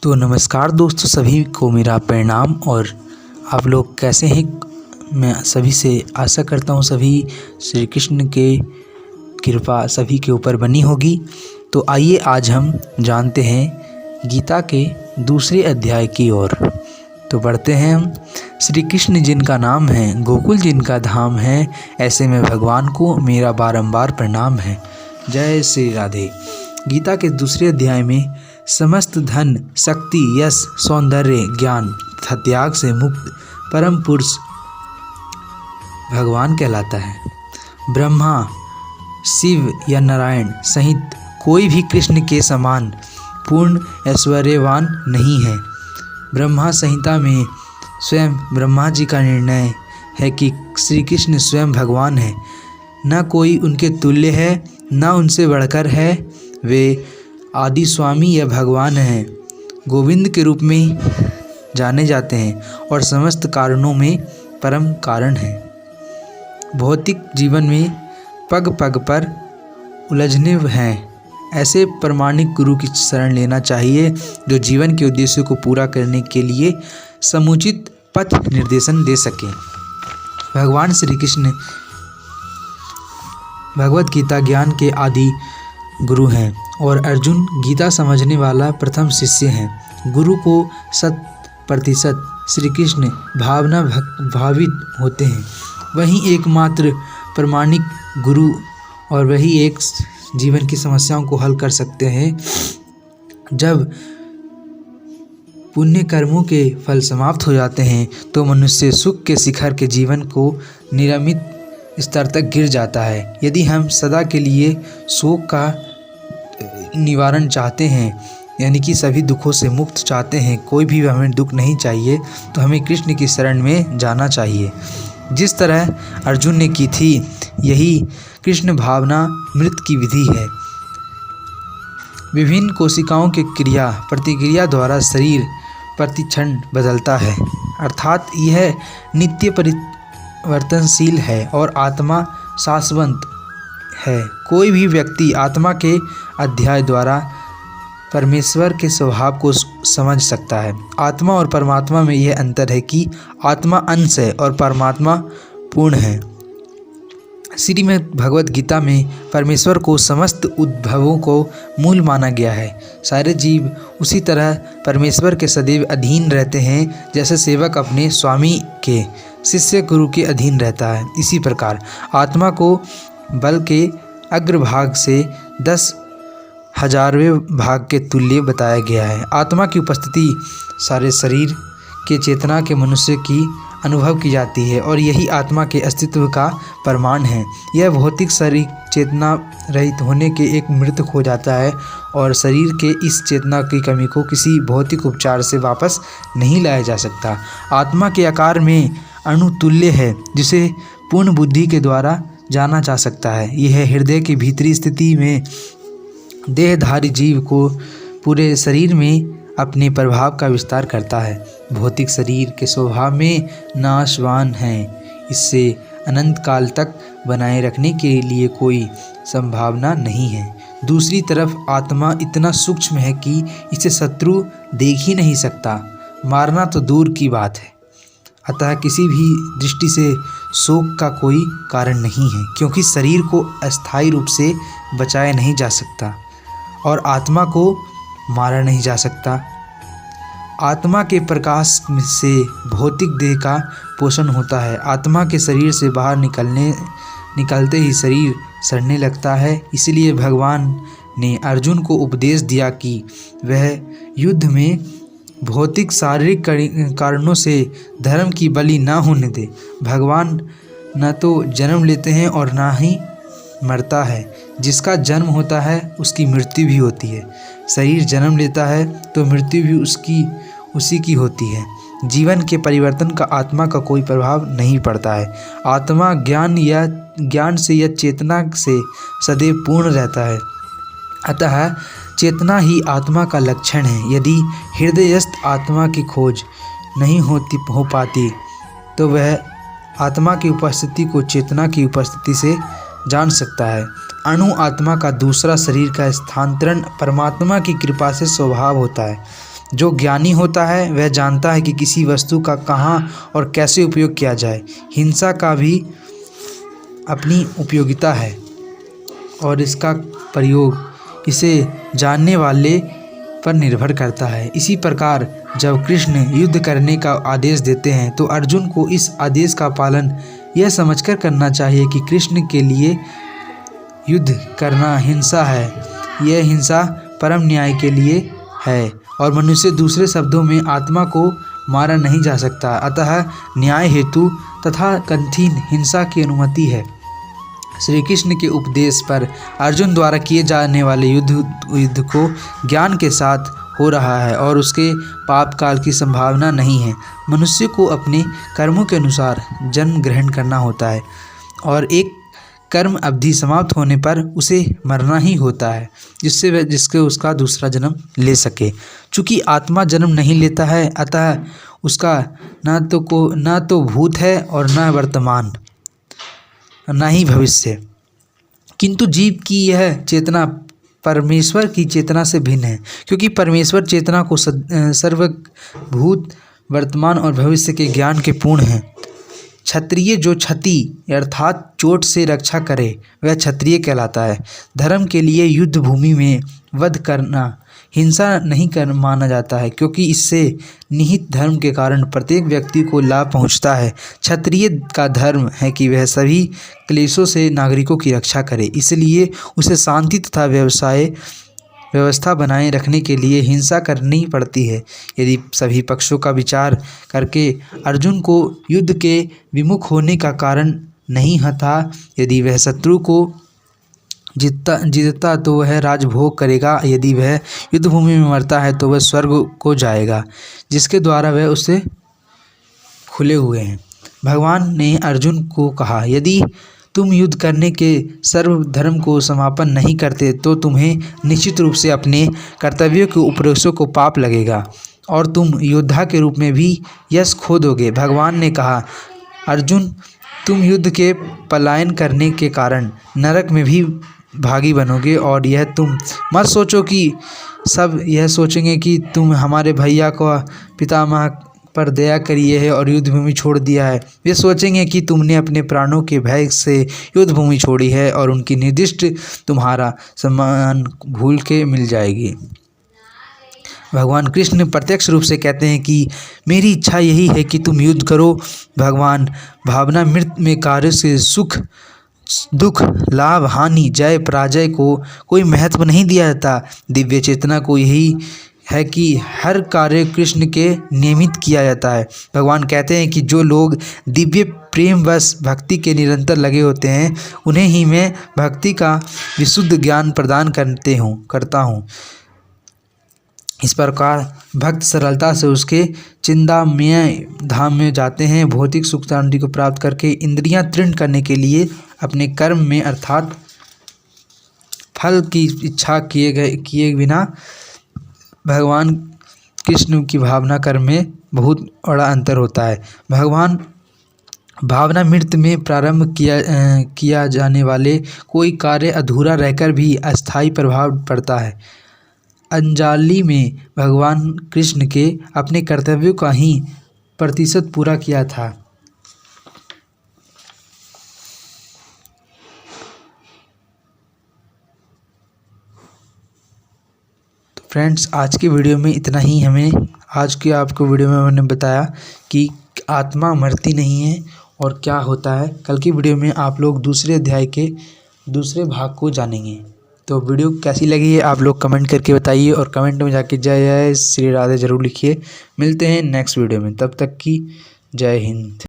तो नमस्कार दोस्तों, सभी को मेरा प्रणाम। और आप लोग कैसे हैं? मैं सभी से आशा करता हूँ सभी श्री कृष्ण के कृपा सभी के ऊपर बनी होगी। तो आइए आज हम जानते हैं गीता के दूसरे अध्याय की ओर। तो बढ़ते हैं हम। श्री कृष्ण जिनका नाम है, गोकुल जिनका धाम है, ऐसे में भगवान को मेरा बारंबार प्रणाम है। जय श्री राधे। गीता के दूसरे अध्याय में समस्त धन, शक्ति, यश, सौंदर्य, ज्ञान तथा त्याग से मुक्त परम पुरुष भगवान कहलाता है। ब्रह्मा, शिव या नारायण सहित कोई भी कृष्ण के समान पूर्ण ऐश्वर्यवान नहीं है। ब्रह्मा संहिता में स्वयं ब्रह्मा जी का निर्णय है कि श्री कृष्ण स्वयं भगवान है, न कोई उनके तुल्य है, न उनसे बढ़कर है। वे आदि स्वामी या भगवान हैं, गोविंद के रूप में जाने जाते हैं और समस्त कारणों में परम कारण हैं। भौतिक जीवन में पग पग पर उलझने हैं, ऐसे प्रामाणिक गुरु की शरण लेना चाहिए जो जीवन के उद्देश्य को पूरा करने के लिए समुचित पथ निर्देशन दे सके। भगवान श्री कृष्ण भगवत गीता ज्ञान के आदि गुरु हैं और अर्जुन गीता समझने वाला प्रथम शिष्य हैं। गुरु को 100% श्री कृष्ण भावित होते हैं। वही एकमात्र प्रामाणिक गुरु और वही एक जीवन की समस्याओं को हल कर सकते हैं। जब पुण्य कर्मों के फल समाप्त हो जाते हैं तो मनुष्य सुख के शिखर के जीवन को नियमित स्तर तक गिर जाता है। यदि हम सदा के लिए शोक का निवारण चाहते हैं, यानी कि सभी दुखों से मुक्त चाहते हैं, कोई भी हमें दुख नहीं चाहिए, तो हमें कृष्ण की शरण में जाना चाहिए। जिस तरह अर्जुन ने की थी, यही कृष्ण भावना मृत की विधि है। विभिन्न कोशिकाओं के क्रिया प्रतिक्रिया द्वारा शरीर प्रतिक्षण बदलता है, अर्थात यह नित्य परिवर्तनशील है और आत्मा शाश्वत है। कोई भी व्यक्ति आत्मा के अध्याय द्वारा परमेश्वर के स्वभाव को समझ सकता है। आत्मा और परमात्मा में यह अंतर है कि आत्मा अंश है और परमात्मा पूर्ण है। श्रीमद् भगवद गीता में परमेश्वर को समस्त उद्भवों को मूल माना गया है। सारे जीव उसी तरह परमेश्वर के सदैव अधीन रहते हैं जैसे सेवक अपने स्वामी के, शिष्य गुरु के अधीन रहता है। इसी प्रकार आत्मा को बल के अग्रभाग से 10,000वें भाग के तुल्य बताया गया है। आत्मा की उपस्थिति सारे शरीर के चेतना के मनुष्य की अनुभव की जाती है और यही आत्मा के अस्तित्व का प्रमाण है। यह भौतिक शरीर चेतना रहित होने के एक मृत हो जाता है और शरीर के इस चेतना की कमी को किसी भौतिक उपचार से वापस नहीं लाया जा सकता। आत्मा के आकार में अणुतुल्य है, जिसे पूर्ण बुद्धि के द्वारा जाना जा सकता है। यह हृदय की भीतरी स्थिति में देहधारी जीव को पूरे शरीर में अपने प्रभाव का विस्तार करता है। भौतिक शरीर के स्वभाव में नाशवान है, इससे अनंत काल तक बनाए रखने के लिए कोई संभावना नहीं है। दूसरी तरफ आत्मा इतना सूक्ष्म है कि इसे शत्रु देख ही नहीं सकता, मारना तो दूर की बात है। अतः किसी भी दृष्टि से शोक का कोई कारण नहीं है, क्योंकि शरीर को अस्थायी रूप से बचाया नहीं जा सकता और आत्मा को मारा नहीं जा सकता। आत्मा के प्रकाश से भौतिक देह का पोषण होता है। आत्मा के शरीर से बाहर निकलते ही शरीर सड़ने लगता है। इसलिए भगवान ने अर्जुन को उपदेश दिया कि वह युद्ध में भौतिक शारीरिक कारणों से धर्म की बलि ना होने दे। भगवान न तो जन्म लेते हैं और ना ही मरता है। जिसका जन्म होता है उसकी मृत्यु भी होती है। शरीर जन्म लेता है तो मृत्यु भी उसी की होती है। जीवन के परिवर्तन का आत्मा का कोई प्रभाव नहीं पड़ता है। आत्मा ज्ञान से या चेतना से सदैव पूर्ण रहता है। अतः चेतना ही आत्मा का लक्षण है। यदि हृदयस्थ आत्मा की खोज नहीं हो पाती तो वह आत्मा की उपस्थिति को चेतना की उपस्थिति से जान सकता है। अणु आत्मा का दूसरा शरीर का स्थानांतरण परमात्मा की कृपा से स्वभाव होता है। जो ज्ञानी होता है वह जानता है कि किसी वस्तु का कहाँ और कैसे उपयोग किया जाए। हिंसा का भी अपनी उपयोगिता है और इसका प्रयोग इसे जानने वाले पर निर्भर करता है। इसी प्रकार जब कृष्ण युद्ध करने का आदेश देते हैं तो अर्जुन को इस आदेश का पालन यह समझकर करना चाहिए कि कृष्ण के लिए युद्ध करना हिंसा है। यह हिंसा परम न्याय के लिए है और मनुष्य दूसरे शब्दों में आत्मा को मारा नहीं जा सकता। अतः न्याय हेतु तथा कठिन हिंसा की अनुमति है। श्री कृष्ण के उपदेश पर अर्जुन द्वारा किए जाने वाले युद्ध को ज्ञान के साथ हो रहा है और उसके पाप काल की संभावना नहीं है। मनुष्य को अपने कर्मों के अनुसार जन्म ग्रहण करना होता है और एक कर्म अवधि समाप्त होने पर उसे मरना ही होता है, जिसके उसका दूसरा जन्म ले सके। चूँकि आत्मा जन्म नहीं लेता है, अतः उसका न तो भूत है और न वर्तमान, न ही भविष्य। किंतु जीव की यह चेतना परमेश्वर की चेतना से भिन्न है, क्योंकि परमेश्वर चेतना को सर्वभूत वर्तमान और भविष्य के ज्ञान के पूर्ण है। क्षत्रिय जो क्षति अर्थात चोट से रक्षा करे वह क्षत्रिय कहलाता है। धर्म के लिए युद्ध भूमि में वध करना हिंसा नहीं माना जाता है, क्योंकि इससे निहित धर्म के कारण प्रत्येक व्यक्ति को लाभ पहुंचता है। क्षत्रिय का धर्म है कि वह सभी क्लेशों से नागरिकों की रक्षा करे, इसलिए उसे शांति तथा व्यवस्था बनाए रखने के लिए हिंसा करनी पड़ती है। यदि सभी पक्षों का विचार करके अर्जुन को युद्ध के विमुख होने का कारण नहीं था, यदि वह शत्रु को जीतता तो वह राजभोग करेगा, यदि वह युद्ध भूमि में मरता है तो वह स्वर्ग को जाएगा, जिसके द्वारा वह उससे खुले हुए हैं। भगवान ने अर्जुन को कहा, यदि तुम युद्ध करने के सर्वधर्म को समापन नहीं करते तो तुम्हें निश्चित रूप से अपने कर्तव्यों के उपदेशों को पाप लगेगा और तुम योद्धा के रूप में भी यश खो दोगे। भगवान ने कहा, अर्जुन, तुम युद्ध के पलायन करने के कारण नरक में भी भागी बनोगे और यह तुम मत सोचो कि सब यह सोचेंगे कि तुम हमारे भैया को पितामह पर दया करिए है और युद्ध भूमि छोड़ दिया है। वे सोचेंगे कि तुमने अपने प्राणों के भय से युद्ध भूमि छोड़ी है और उनकी निर्दिष्ट तुम्हारा सम्मान भूल के मिल जाएगी। भगवान कृष्ण प्रत्यक्ष रूप से कहते हैं कि मेरी इच्छा यही है कि तुम युद्ध करो। भगवान भावना मृत में कार्य से सुख दुख लाभ हानि जय पराजय को कोई महत्व नहीं दिया जाता। दिव्य चेतना को यही है कि हर कार्य कृष्ण के नियमित किया जाता है। भगवान कहते हैं कि जो लोग दिव्य प्रेमवश भक्ति के निरंतर लगे होते हैं उन्हें ही मैं भक्ति का विशुद्ध ज्ञान प्रदान करता हूँ। इस प्रकार भक्त सरलता से उसके चिंतामय धाम में जाते हैं। भौतिक सुख शांति को प्राप्त करके इंद्रियां तृण करने के लिए अपने कर्म में अर्थात फल की इच्छा किए बिना भगवान कृष्ण की भावना कर्म में बहुत बड़ा अंतर होता है। भगवान भावना मृत में प्रारंभ किया जाने वाले कोई कार्य अधूरा रहकर भी अस्थायी प्रभाव पड़ता है। अंजलि में भगवान कृष्ण के अपने कर्तव्यों का ही प्रतिशत पूरा किया था। फ्रेंड्स, आज की वीडियो में इतना ही। आपको वीडियो में मैंने बताया कि आत्मा मरती नहीं है और क्या होता है। कल की वीडियो में आप लोग दूसरे अध्याय के दूसरे भाग को जानेंगे। तो वीडियो कैसी लगी है आप लोग कमेंट करके बताइए और कमेंट में जाके जय जय श्री राधे ज़रूर लिखिए। मिलते हैं नेक्स्ट वीडियो में, तब तक की जय हिंद।